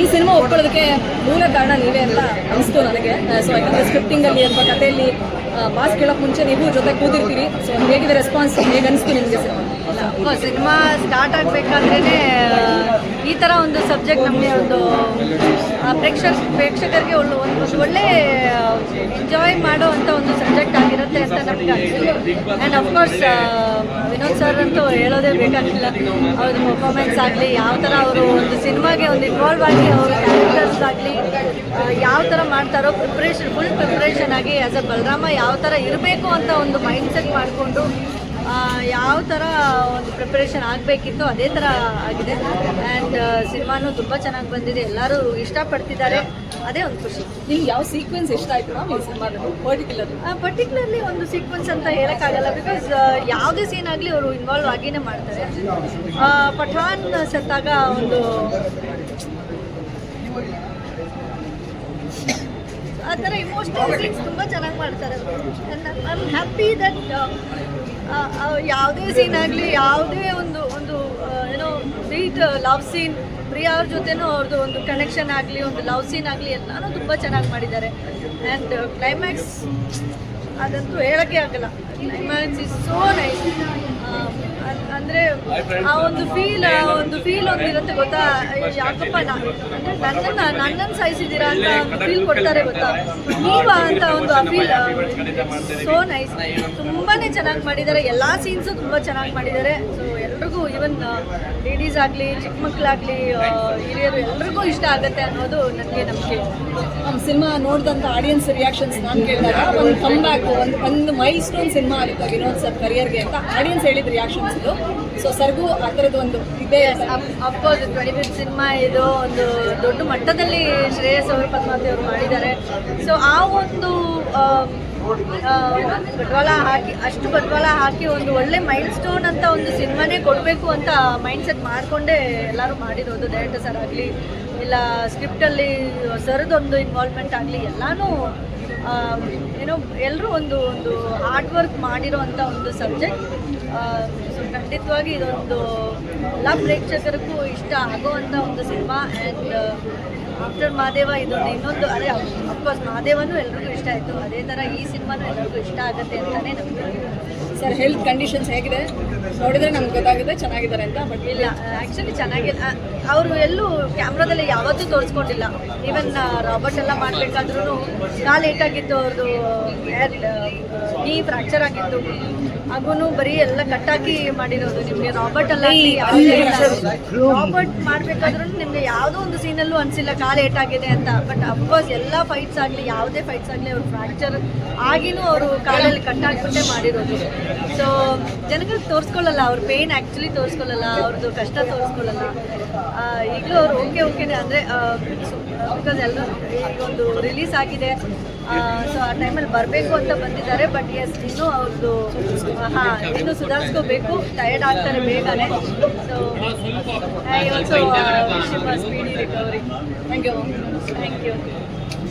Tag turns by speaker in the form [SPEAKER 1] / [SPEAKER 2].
[SPEAKER 1] ಈ ಸಿನಿಮಾ ಒಪ್ಕೊಳ್ಳೋದಕ್ಕೆ ಮೂಲ ಕಾರಣ ನೀವೇ ಅಂತ ಅನಿಸ್ತು ನನಗೆ. ಸೊ ಯಾಕಂದರೆ ಸ್ಕ್ರಿಪ್ಟಿಂಗಲ್ಲಿ ಅಥವಾ ಕಥೆಯಲ್ಲಿ ಮಾಸ್ ಕೇಳೋಕ್ಕೆ ಮುಂಚೆ ನೀವು ಜೊತೆ ಕೂತಿರ್ತೀರಿ. ಸೊ ಹೇಗಿದೆ ರೆಸ್ಪಾನ್ಸ್, ಹೇಗೆ ಅನಿಸ್ತು ನಿಮಗೆ ಸಿನಿಮಾ?
[SPEAKER 2] ಸಿನಿಮಾ ಸ್ಟಾರ್ಟ್ ಆಗಬೇಕಾದ್ರೇ ಈ ಥರ ಒಂದು ಸಬ್ಜೆಕ್ಟ್ ನಮಗೆ ಒಂದು ಪ್ರೇಕ್ಷಕರಿಗೆ ಒಂದು ಒಳ್ಳೆ ಎಂಜಾಯ್ ಮಾಡೋ ಅಂಥ ಒಂದು ಸಬ್ಜೆಕ್ಟ್ ಆಗಿರುತ್ತೆ ಅಂತ ನಮಗೆ ಅನಿಸ್ತು. ಆ್ಯಂಡ್ ಅಫ್ಕೋರ್ಸ್ ವಿನೋದ್ ಸರ್ ಅಂತೂ ಹೇಳೋದೇ ಬೇಕಾಗಿಲ್ಲ. ಅವ್ರ ಪರ್ಫಾರ್ಮೆನ್ಸ್ ಆಗಲಿ, ಯಾವ ಥರ ಅವರು ಒಂದು ಸಿನಿಮಾಗೆ ಒಂದು ಇನ್ವಾಲ್ವ್ ಆಗಿ ಅವ್ರ ಕ್ಯಾರೆಕ್ಟರ್ಸ್ ಆಗಲಿ ಯಾವ ಥರ ಮಾಡ್ತಾರೋ, ಫುಲ್ ಪ್ರಿಪ್ರೇಷನ್ ಆಗಿ ಆ್ಯಸ್ ಅ ಬಲರಾಮ ಯಾವ ಥರ ಇರಬೇಕು ಅಂತ ಒಂದು ಮೈಂಡ್ ಸೆಟ್ ಮಾಡಿಕೊಂಡು ಯಾವ ಥರ ಒಂದು ಪ್ರಿಪ್ರೇಷನ್ ಆಗಬೇಕಿತ್ತು ಅದೇ ಥರ ಆಗಿದೆ. ಆ್ಯಂಡ್ ಸಿನಿಮಾನು ತುಂಬ ಚೆನ್ನಾಗಿ ಬಂದಿದೆ, ಎಲ್ಲರೂ ಇಷ್ಟಪಡ್ತಿದ್ದಾರೆ, ಅದೇ ಒಂದು ಖುಷಿ.
[SPEAKER 1] ನಿಮ್ಗೆ ಯಾವ ಸೀಕ್ವೆನ್ಸ್ ಇಷ್ಟ ಆಯಿತು ಮ್ಯಾಮ್ ಈ ಸಿನಿಮಾದ?
[SPEAKER 2] ಪರ್ಟಿಕ್ಯುಲರ್ಲಿ ಒಂದು ಸೀಕ್ವೆನ್ಸ್ ಅಂತ ಹೇಳೋಕ್ಕಾಗಲ್ಲ, ಬಿಕಾಸ್ ಯಾವುದೇ ಸೀನ್ ಆಗಲಿ ಅವರು ಇನ್ವಾಲ್ವ್ ಆಗಿನೇ ಮಾಡ್ತಾರೆ. ಪಠಾನ್ ಸತ್ತಾಗ ಒಂದು ಆ ಥರ ಇಮೋಷ್ನಲ್ ಸೀನ್ಸ್ ತುಂಬ ಚೆನ್ನಾಗಿ ಮಾಡ್ತಾರೆ. ಐ ಆಮ್ ಹ್ಯಾಪಿ ದಟ್ ಯಾವುದೇ ಸೀನ್ ಆಗಲಿ, ಯಾವುದೇ ಒಂದು ಏನೋ ಸ್ವೀಟ್ ಲವ್ ಸೀನ್, ಪ್ರಿಯಾ ಅವ್ರ ಜೊತೆನೂ ಅವ್ರದ್ದು ಒಂದು ಕನೆಕ್ಷನ್ ಆಗಲಿ, ಒಂದು ಲವ್ ಸೀನ್ ಆಗಲಿ ಎಲ್ಲನೂ ತುಂಬ ಚೆನ್ನಾಗಿ ಮಾಡಿದ್ದಾರೆ. ಆ್ಯಂಡ್ ಕ್ಲೈಮ್ಯಾಕ್ಸ್ ಅದಂತೂ ಹೇಳೋಕ್ಕೆ ಆಗಲ್ಲ. Climax is so nice. ಅಂದರೆ ಆ ಒಂದು ಫೀಲ್ ಒಂದಿರುತ್ತೆ ಗೊತ್ತಾ, ಯಾಕಪ್ಪ ನನ್ನನ್ನು ಸಾಯಿಸಿದ್ದೀರಾ ಅಂತ ಫೀಲ್ ಕೊಡ್ತಾರೆ ಗೊತ್ತಾ, ನೀವ ಅಂತ ಒಂದು ಆ ಫೀಲ್ ಸೋ ನೈಸ್. ತುಂಬಾ ಚೆನ್ನಾಗಿ ಮಾಡಿದ್ದಾರೆ, ಎಲ್ಲ ಸೀನ್ಸು ತುಂಬ ಚೆನ್ನಾಗಿ ಮಾಡಿದ್ದಾರೆ. ಸೊ ಎಲ್ರಿಗೂ, ಈವನ್ ಲೇಡೀಸ್ ಆಗಲಿ, ಚಿಕ್ಕ ಮಕ್ಕಳಾಗಲಿ, ಹಿರಿಯರು ಎಲ್ರಿಗೂ ಇಷ್ಟ ಆಗುತ್ತೆ ಅನ್ನೋದು ನನಗೆ ನಂಬಿಕೆ.
[SPEAKER 1] ನಮ್ಮ ಸಿನಿಮಾ ನೋಡಿದಂಥ ಆಡಿಯನ್ಸ್ ರಿಯಾಕ್ಷನ್ಸ್ ನಾನು ಕೇಳಿದಾಗ ಒಂದು ಕಮ್ ಬ್ಯಾಕ್, ಒಂದು ಮೈಲ್ ಸ್ಟೋನ್ ಸಿನಿಮಾ ಆಗುತ್ತೆ ವಿನೋದ್ ಸರ್ ಕರಿಯರ್ಗೆ ಅಂತ ಆಡಿಯನ್ಸ್ ಹೇಳಿದ ರಿಯಾಕ್ಷನ್ಸ್ ಇದು. ಸೊ ಸರ್ಗೂ ಆ ಥರದ್ದು ಒಂದು ಇದೆ.
[SPEAKER 2] ಅಫ್ಕೋರ್ಸ್ 25th ಸಿನಿಮಾ ಇದು ಒಂದು ದೊಡ್ಡ ಮಟ್ಟದಲ್ಲಿ ಶ್ರೇಯಸ್ ಅವರು, ಪದ್ಮಾವತಿ ಅವರು ಮಾಡಿದ್ದಾರೆ. ಸೊ ಆ ಒಂದು ಬಂಡವಾಳ ಹಾಕಿ ಒಂದು ಒಳ್ಳೆ ಮೈಲ್ ಸ್ಟೋನ್ ಅಂತ ಒಂದು ಸಿನಿಮಾನೇ ಕೊಡಬೇಕು ಅಂತ ಮೈಂಡ್ ಸೆಟ್ ಮಾಡಿಕೊಂಡೇ ಎಲ್ಲರೂ ಮಾಡಿರೋದು. ಡೈರೆಕ್ಟರ್ ಸರ್ ಆಗಲಿ, ಇಲ್ಲ ಸ್ಕ್ರಿಪ್ಟಲ್ಲಿ ಸರ್ದೊಂದು ಇನ್ವಾಲ್ವ್ಮೆಂಟ್ ಆಗಲಿ, ಎಲ್ಲನೂ ಏನೋ ಎಲ್ಲರೂ ಒಂದು ಹಾರ್ಡ್ ವರ್ಕ್ ಮಾಡಿರೋ ಅಂಥ ಒಂದು ಸಬ್ಜೆಕ್ಟ್. ಸೊ ಖಂಡಿತವಾಗಿ ಇದೊಂದು ಎಲ್ಲ ಪ್ರೇಕ್ಷಕರಿಗೂ ಇಷ್ಟ ಆಗೋವಂಥ ಒಂದು ಸಿನಿಮಾ. ಆ್ಯಂಡ್ ಆಫ್ಟರ್ ಮಹಾದೇವ ಇದೊಂದು ಇನ್ನೊಂದು, ಅದೇ ಅಫ್ಕೋರ್ಸ್ ಮಹಾದೇವನೂ ಎಲ್ರಿಗೂ ಇಷ್ಟ ಆಯಿತು, ಅದೇ ಥರ ಈ ಸಿನಿಮಾನೂ ಎಲ್ಲರಿಗೂ ಇಷ್ಟ ಆಗುತ್ತೆ ಅಂತಲೇ ನಮಗೆ.
[SPEAKER 1] ಸರ್ ಹೆಲ್ತ್ ಕಂಡೀಷನ್ಸ್ ಹೇಗಿದೆ ನೋಡಿದರೆ ನಮ್ಗೆ ಗೊತ್ತಾಗುತ್ತೆ ಚೆನ್ನಾಗಿದ್ದಾರೆ ಅಂತ. ಬಟ್
[SPEAKER 2] ಇಲ್ಲ, ಆ್ಯಕ್ಚುಲಿ ಚೆನ್ನಾಗಿಲ್ಲ. ಅವರು ಎಲ್ಲೂ ಕ್ಯಾಮ್ರಾದಲ್ಲಿ ಯಾವತ್ತೂ ತೋರಿಸ್ಕೊಂಡಿಲ್ಲ. ಈವನ್ ರಾಬರ್ಟ್ ಎಲ್ಲ ಮಾಡಬೇಕಾದ್ರೂ ಕಾಲು ಏಟಾಗಿತ್ತು, ಅವ್ರದ್ದು ನೀ ಫ್ರ್ಯಾಕ್ಚರ್ ಆಗಿತ್ತು, ಹಾಗೂ ಬರೀ ಎಲ್ಲ ಕಟ್ಟಾಕಿ ಮಾಡಿರೋದು. ನಿಮಗೆ ರಾಬರ್ಟ್ ಮಾಡಬೇಕಾದ್ರೂ ನಿಮಗೆ ಯಾವುದೋ ಒಂದು ಸೀನಲ್ಲೂ ಅನಿಸಿಲ್ಲ ಕಾಲು ಏಟಾಗಿದೆ ಅಂತ. ಬಟ್ ಅಫ್ಕೋರ್ಸ್ ಎಲ್ಲ ಫೈಟ್ಸ್ ಆಗಲಿ, ಯಾವುದೇ ಫೈಟ್ಸ್ ಆಗಲಿ, ಅವರು ಫ್ರ್ಯಾಕ್ಚರ್ ಆಗಿನೂ ಅವರು ಕಾಲಲ್ಲಿ ಕಟ್ಟಾಕ್ಬಿಟ್ಟೆ ಮಾಡಿರೋದು. ಸೊ ಜನಗಳಿಗೆ ತೋರಿಸ್ಕೊಳ್ಳಲ್ಲ, ಅವ್ರ ಪೇಯ್ನ್ ಆ್ಯಕ್ಚುಲಿ ತೋರಿಸ್ಕೊಳ್ಳಲ್ಲ, ಅವ್ರದ್ದು ಕಷ್ಟ ತೋರಿಸ್ಕೊಳ್ಳಲ್ಲ. ಈಗಲೂ ಅವರು ಓಕೆನೇ ಅಂದರೆ ಬಿಕಾಸ್ ಎಲ್ಲರೂ ಈಗ ಒಂದು ರಿಲೀಸ್ ಆಗಿದೆ. ಸೊ ಆ ಟೈಮಲ್ಲಿ ಬರಬೇಕು ಅಂತ ಬಂದಿದ್ದಾರೆ. ಬಟ್ ಎಸ್, ಇನ್ನೂ ಅವ್ರದ್ದು ಇನ್ನೂ ಸುಧಾರಿಸ್ಕೋಬೇಕು, ಟಯರ್ಡ್ ಆಗ್ತಾರೆ ಬೇಗನೆ. So I also wish him a speedy recovery.
[SPEAKER 1] Thank you.
[SPEAKER 2] Thank you.